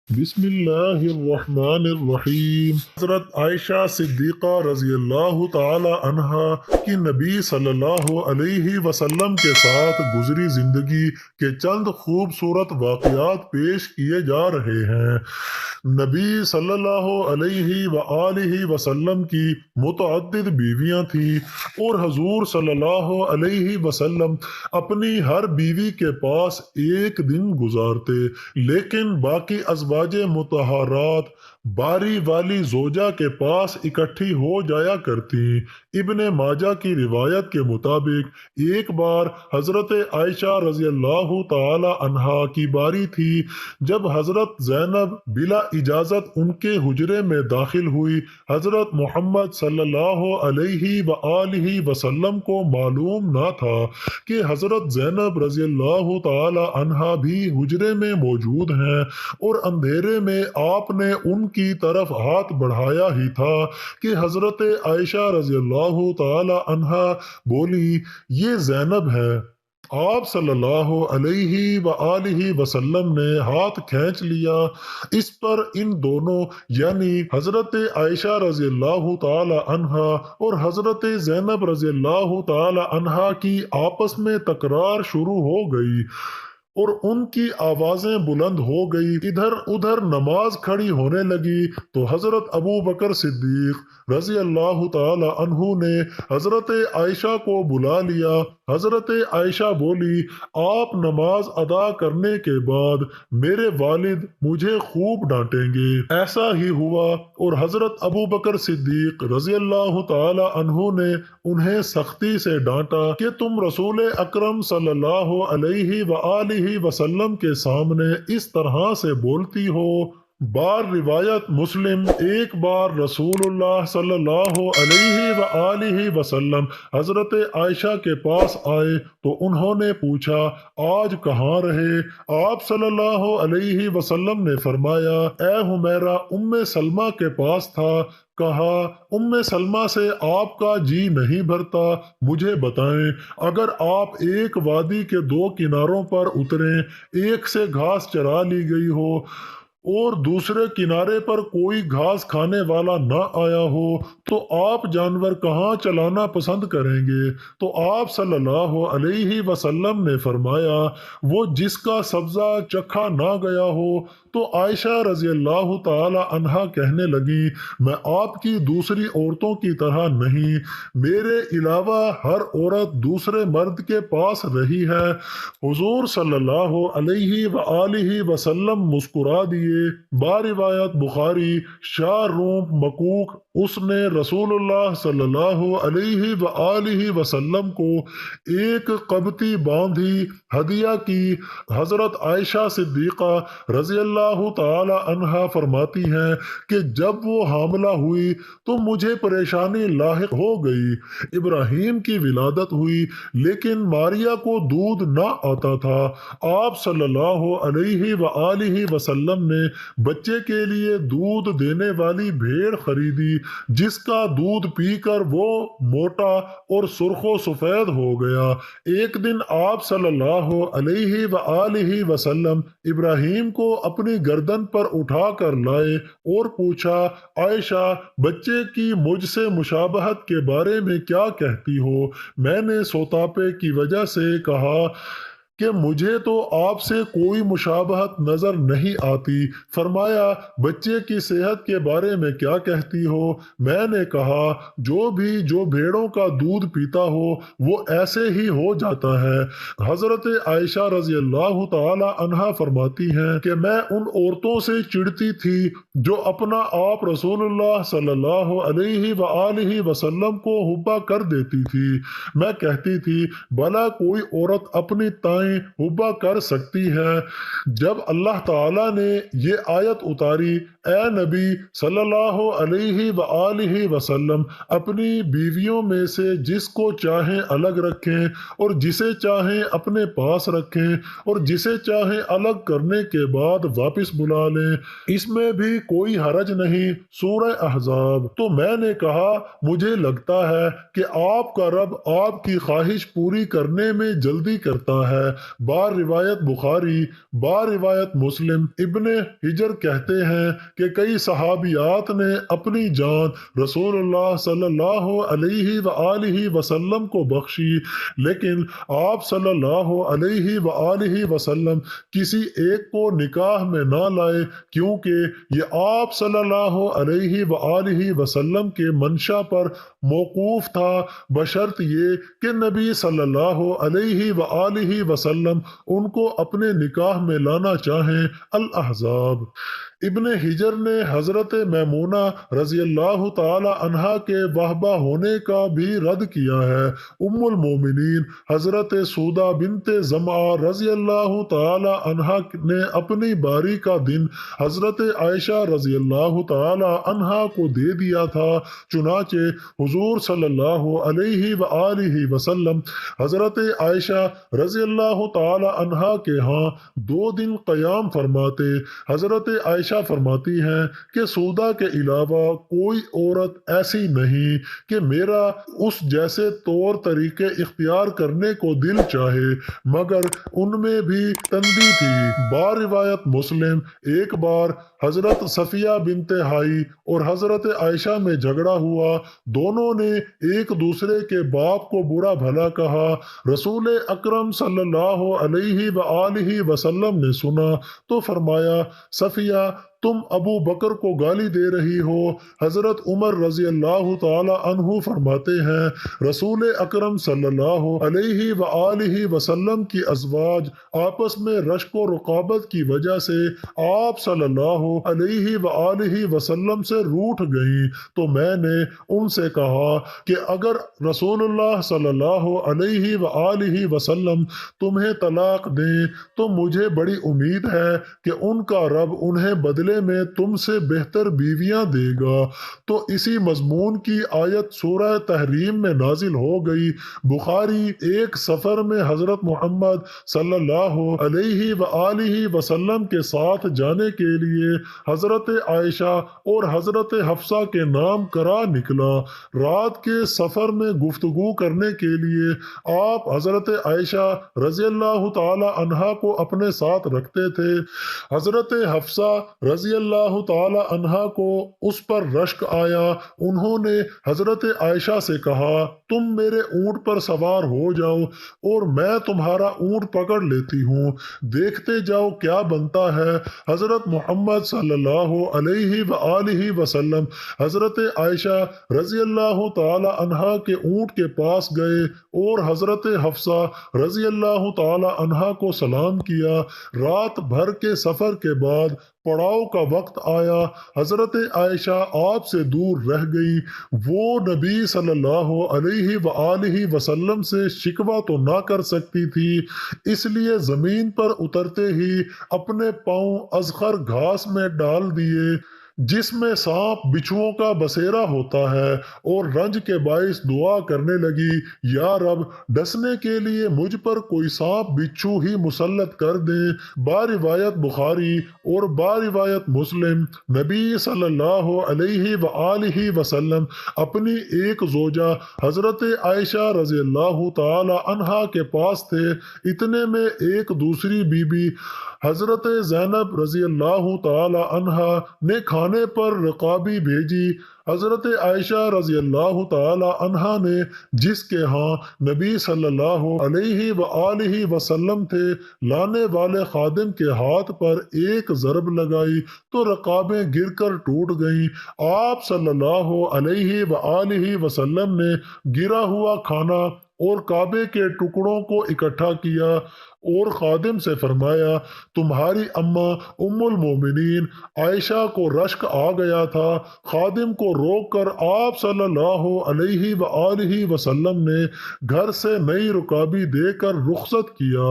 بسم اللہ الرحمن الرحیم۔ حضرت عائشہ صدیقہ رضی اللہ تعالی عنہا کی نبی صلی اللہ علیہ وسلم کے ساتھ گزری زندگی کے چند خوبصورت واقعات پیش کیے جا رہے ہیں۔ نبی صلی اللہ علیہ وآلہ وسلم کی متعدد بیویاں تھیں اور حضور صلی اللہ علیہ وسلم اپنی ہر بیوی کے پاس ایک دن گزارتے، لیکن باقی ازواج مطہرات باری والی زوجہ کے پاس اکٹھی ہو جایا کرتی۔ ابن ماجہ کی روایت کے مطابق ایک بار حضرت عائشہ رضی اللہ تعالی عنہا کی باری تھی جب حضرت زینب بلا اجازت ان کے حجرے میں داخل ہوئی۔ حضرت محمد صلی اللہ علیہ وآلہ وسلم کو معلوم نہ تھا کہ حضرت زینب رضی اللہ تعالی عنہا بھی حجرے میں موجود ہیں، اور اندھیرے میں آپ نے ان کی طرف ہاتھ بڑھایا ہی تھا کہ حضرت عائشہ رضی اللہ تعالی عنہا بولی، یہ زینب ہے۔ آپ صلی اللہ علیہ وآلہ وسلم نے ہاتھ کھینچ لیا۔ اس پر ان دونوں یعنی حضرت عائشہ رضی اللہ تعالی عنہا اور حضرت زینب رضی اللہ تعالی عنہا کی آپس میں تکرار شروع ہو گئی اور ان کی آوازیں بلند ہو گئی۔ ادھر ادھر نماز کھڑی ہونے لگی تو حضرت ابو بکر صدیق رضی اللہ تعالی عنہ نے حضرت عائشہ کو بلا لیا۔ حضرت عائشہ بولی، آپ نماز ادا کرنے کے بعد میرے والد مجھے خوب ڈانٹیں گے۔ ایسا ہی ہوا اور حضرت ابو بکر صدیق رضی اللہ تعالی عنہ نے انہیں سختی سے ڈانٹا کہ تم رسول اکرم صلی اللہ علیہ وآلہ وسلم کے سامنے اس طرح سے بولتی ہو۔ بار روایت مسلم، ایک بار رسول اللہ صلی اللہ علیہ وآلہ وسلم حضرت عائشہ کے پاس آئے تو انہوں نے پوچھا، آج کہاں رہے؟ آپ صلی اللہ علیہ وسلم نے فرمایا، اے حمیرہ ام سلمہ کے پاس تھا۔ کہا، ام سلمہ سے آپ کا جی نہیں بھرتا، مجھے بتائیں، اگر آپ ایک وادی کے دو کناروں پر اتریں، ایک سے گھاس چرا لی گئی ہو اور دوسرے کنارے پر کوئی گھاس کھانے والا نہ آیا ہو، تو آپ جانور کہاں چلانا پسند کریں گے؟ تو آپ صلی اللہ علیہ وسلم نے فرمایا، وہ جس کا سبزہ چکھا نہ گیا ہو۔ تو عائشہ رضی اللہ تعالی عنہا کہنے لگی، میں آپ کی دوسری عورتوں کی طرح نہیں، میرے علاوہ ہر عورت دوسرے مرد کے پاس رہی ہے۔ حضور صلی اللہ علیہ وآلہ وسلم مسکرا دیے۔ باروایت بخاری، شاہ روم مکوک، اس نے رسول اللہ صلی اللہ علیہ وآلہ وسلم کو ایک قبطی باندھی ہدیہ کی۔ حضرت عائشہ صدیقہ رضی اللہ تعالی عنہا فرماتی ہیں کہ جب وہ حاملہ ہوئی تو مجھے پریشانی لاحق ہو گئی۔ ابراہیم کی ولادت ہوئی لیکن ماریا کو دودھ نہ آتا تھا۔ آپ صلی اللہ علیہ وآلہ وسلم نے بچے کے لیے دودھ دینے والی بھیڑ خریدی، جس کا دودھ پی کر وہ موٹا اور سرخ و سفید ہو گیا۔ ایک دن آپ صلی اللہ علیہ وآلہ وسلم ابراہیم کو اپنی گردن پر اٹھا کر لائے اور پوچھا، عائشہ بچے کی مجھ سے مشابہت کے بارے میں کیا کہتی ہو؟ میں نے سوتاپے کی وجہ سے کہا کہ مجھے تو آپ سے کوئی مشابہت نظر نہیں آتی۔ فرمایا، بچے کی صحت کے بارے میں کیا کہتی ہو؟ میں نے کہا، جو بھیڑوں کا دودھ پیتا ہو وہ ایسے ہی ہو جاتا ہے۔ حضرت عائشہ رضی اللہ تعالی عنہا فرماتی ہیں کہ میں ان عورتوں سے چڑھتی تھی جو اپنا آپ رسول اللہ صلی اللہ علیہ وآلہ وسلم کو حبا کر دیتی تھی۔ میں کہتی تھی، بھلا کوئی عورت اپنی تائیں حبا کر سکتی ہے؟ جب اللہ تعالیٰ نے یہ آیت اتاری، اے نبی صلی اللہ علیہ وآلہ وسلم اپنی بیویوں میں سے جس کو چاہیں الگ رکھیں اور جسے چاہیں اپنے پاس رکھیں اور جسے چاہیں الگ کرنے کے بعد واپس بلا لیں، اس میں بھی کوئی حرج نہیں، سورہ احزاب۔ تو میں نے کہا، مجھے لگتا ہے کہ آپ کا رب آپ کی خواہش پوری کرنے میں جلدی کرتا ہے۔ بار روایت بخاری، بار روایت مسلم۔ ابن حجر کہتے ہیں کہ کئی صحابیات نے اپنی جان رسول اللہ صلی اللہ علیہ وآلہ وسلم کو بخشی، لیکن آپ صلی اللہ علیہ وآلہ وسلم کسی ایک کو نکاح میں نہ لائے، کیونکہ یہ آپ صلی اللہ علیہ وآلہ وسلم کے منشا پر موقوف تھا، بشرط یہ کہ نبی صلی اللہ علیہ وآلہ وسلم ان کو اپنے نکاح میں لانا چاہیں۔ الاحزاب۔ ابن حجر نے حضرت میمونہ رضی اللہ تعالی عنہا کے وہبہ ہونے کا بھی رد کیا ہے۔ ام المومنین حضرت سودہ بنت زمعہ رضی اللہ تعالی عنہا نے اپنی باری کا دن حضرت عائشہ رضی اللہ تعالی عنہا کو دے دیا تھا، چنانچہ حضور صلی اللہ علیہ وآلہ وسلم حضرت عائشہ رضی اللہ تعالی عنہا کے ہاں 2 دن قیام فرماتے۔ حضرت عائشہ فرماتی ہیں کہ سودا کے علاوہ کوئی عورت ایسی نہیں کہ میرا اس جیسے طور طریقے اختیار کرنے کو دل چاہے، مگر ان میں بھی تندی تھی۔ بار روایت مسلم، ایک بار حضرت صفیہ بنت حائی اور حضرت عائشہ میں جھگڑا ہوا، دونوں نے ایک دوسرے کے باپ کو برا بھلا کہا۔ رسول اکرم صلی اللہ علیہ وآلہ وسلم نے سنا تو فرمایا، صفیہ تم ابو بکر کو گالی دے رہی ہو۔ حضرت عمر رضی اللہ تعالی عنہ فرماتے ہیں، رسول اکرم صلی اللہ علیہ وآلہ وسلم کی ازواج آپس میں رشک و رقابت کی وجہ سے آپ صلی اللہ علیہ وآلہ وسلم سے روٹھ گئیں، تو میں نے ان سے کہا کہ اگر رسول اللہ صلی اللہ علیہ وآلہ وسلم تمہیں طلاق دیں تو مجھے بڑی امید ہے کہ ان کا رب انہیں بدلے میں تم سے بہتر بیویاں دے گا۔ تو اسی مضمون کی آیت سورہ تحریم میں نازل ہو گئی۔ بخاری۔ ایک سفر میں حضرت محمد صلی اللہ علیہ وآلہ وسلم کے ساتھ جانے کے لیے حضرت عائشہ اور حضرت حفصہ کے نام کرا نکلا۔ رات کے سفر میں گفتگو کرنے کے لیے آپ حضرت عائشہ رضی اللہ تعالی عنہا کو اپنے ساتھ رکھتے تھے۔ حضرت حفصہ رضی اللہ تعالی عنہا کو اس پر رشک آیا۔ انہوں نے حضرت عائشہ سے کہا، تم میرے اونٹ پر سوار ہو جاؤ اور میں تمہارا اونٹ پکڑ لیتی ہوں، دیکھتے جاؤ کیا بنتا ہے۔ حضرت محمد صلی اللہ علیہ وآلہ وسلم حضرت عائشہ رضی اللہ تعالی عنہا کے اونٹ کے پاس گئے اور حضرت حفصہ رضی اللہ تعالی عنہا کو سلام کیا۔ رات بھر کے سفر کے بعد پڑاؤ کا وقت آیا۔ حضرت عائشہ آپ سے دور رہ گئی۔ وہ نبی صلی اللہ علیہ وآلہ وسلم سے شکوہ تو نہ کر سکتی تھی، اس لیے زمین پر اترتے ہی اپنے پاؤں ازخر گھاس میں ڈال دیے جس میں سانپ بچھوؤں کا بسیرا ہوتا ہے، اور رنج کے باعث دعا کرنے لگی، یا رب ڈسنے کے لیے مجھ پر کوئی سانپ بچھو ہی مسلط کر دیں۔ بار روایت بخاری اور بار روایت مسلم، نبی صلی اللہ علیہ وآلہ وسلم اپنی ایک زوجہ حضرت عائشہ رضی اللہ تعالی عنہا کے پاس تھے، اتنے میں ایک دوسری بی بی حضرت زینب رضی اللہ تعالی عنہا نے کھانے پر رقابی بھیجی۔ حضرت عائشہ رضی اللہ تعالی عنہا نے جس کے ہاں نبی صلی اللہ علیہ وآلہ وسلم تھے، لانے والے خادم کے ہاتھ پر ایک ضرب لگائی تو رقابیں گر کر ٹوٹ گئیں۔ آپ صلی اللہ علیہ وآلہ وسلم نے گرا ہوا کھانا اور کعبے کے ٹکڑوں کو اکٹھا کیا اور خادم سے فرمایا، تمہاری اماں ام المومنین عائشہ کو رشک آ گیا تھا۔ خادم کو روک کر آپ صلی اللہ علیہ وآلہ وسلم نے گھر سے نئی رکابی دے کر رخصت کیا۔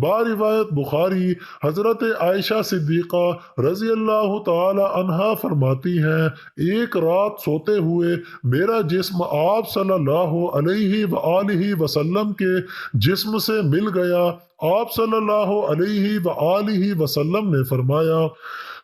بار روایت بخاری، حضرت عائشہ صدیقہ رضی اللہ تعالی عنہا فرماتی ہیں، ایک رات سوتے ہوئے میرا جسم آپ صلی اللہ علیہ وآلہ وسلم کے جسم سے مل گیا۔ آپ صلی اللہ علیہ وآلہ وسلم نے فرمایا،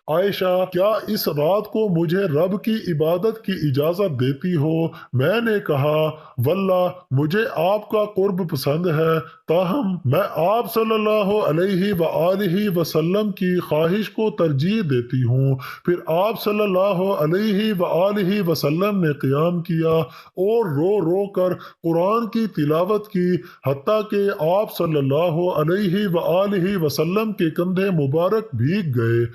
عائشہ کیا اس رات کو مجھے رب کی عبادت کی اجازت دیتی ہو؟ میں نے کہا واللہ مجھے آپ کا قرب پسند ہے، تاہم میں آپ صلی اللہ علیہ وآلہ وسلم کی خواہش کو ترجیح دیتی ہوں۔ پھر آپ صلی اللہ علیہ وآلہ وسلم نے قیام کیا اور رو رو کر قرآن کی تلاوت کی، حتیٰ کہ آپ صلی اللہ علیہ وآلہ وسلم کے کندھے مبارک بھیگ گئے۔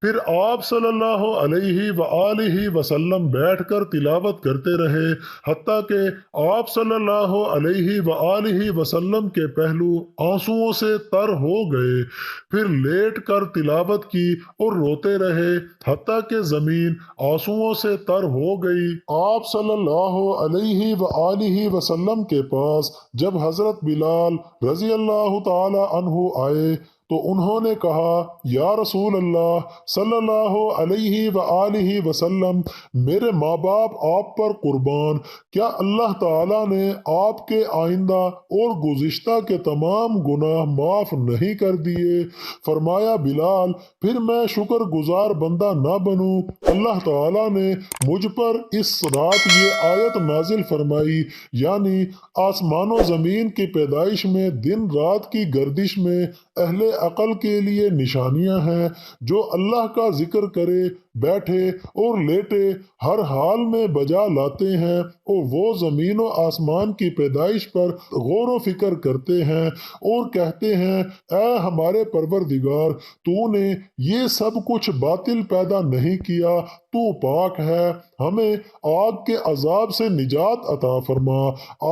پھر آپ صلی اللہ علیہ وآلہ وسلم بیٹھ کر تلاوت کرتے رہے، حتیٰ کہ آپ صلی اللہ علیہ وآلہ وسلم کے پہلو آنسوؤں سے تر ہو گئے۔ پھر لیٹ کر تلاوت کی اور روتے رہے، حتیٰ کہ زمین آنسوؤں سے تر ہو گئی۔ آپ صلی اللہ علیہ وآلہ وسلم کے پاس جب حضرت بلال رضی اللہ تعالی عنہ آئے تو انہوں نے کہا یا رسول اللہ صلی اللہ علیہ وآلہ وسلم، میرے ماں باپ آپ پر قربان، کیا اللہ تعالیٰ نے آپ کے آئندہ اور گزشتہ کے تمام گناہ معاف نہیں کر دیے؟ فرمایا بلال پھر میں شکر گزار بندہ نہ بنوں؟ اللہ تعالیٰ نے مجھ پر اس رات یہ آیت نازل فرمائی، یعنی آسمان و زمین کی پیدائش میں دن رات کی گردش میں اہل عقل کے لیے نشانیاں ہیں، جو اللہ کا ذکر کرے بیٹھے اور لیٹے ہر حال میں بجا لاتے ہیں، اور وہ زمین و آسمان کی پیدائش پر غور و فکر کرتے ہیں اور کہتے ہیں اے ہمارے پروردگار، تو نے یہ سب کچھ باطل پیدا نہیں کیا، تو پاک ہے، ہمیں آگ کے عذاب سے نجات عطا فرما۔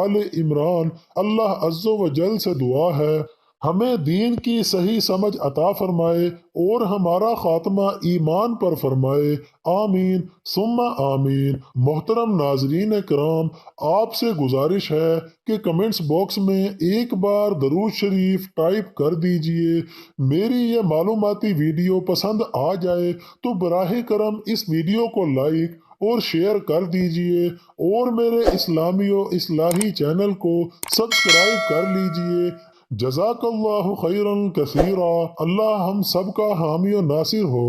آل عمران۔ اللہ عز و جل سے دعا ہے ہمیں دین کی صحیح سمجھ عطا فرمائے اور ہمارا خاتمہ ایمان پر فرمائے، آمین ثم آمین۔ محترم ناظرین کرام، آپ سے گزارش ہے کہ کمنٹس باکس میں ایک بار درود شریف ٹائپ کر دیجئے۔ میری یہ معلوماتی ویڈیو پسند آ جائے تو براہ کرم اس ویڈیو کو لائک اور شیئر کر دیجئے، اور میرے اسلامی و اصلاحی چینل کو سبسکرائب کر لیجئے۔ جزاک اللہ خیرا کثیرا۔ اللہ ہم سب کا حامی و ناصر ہو۔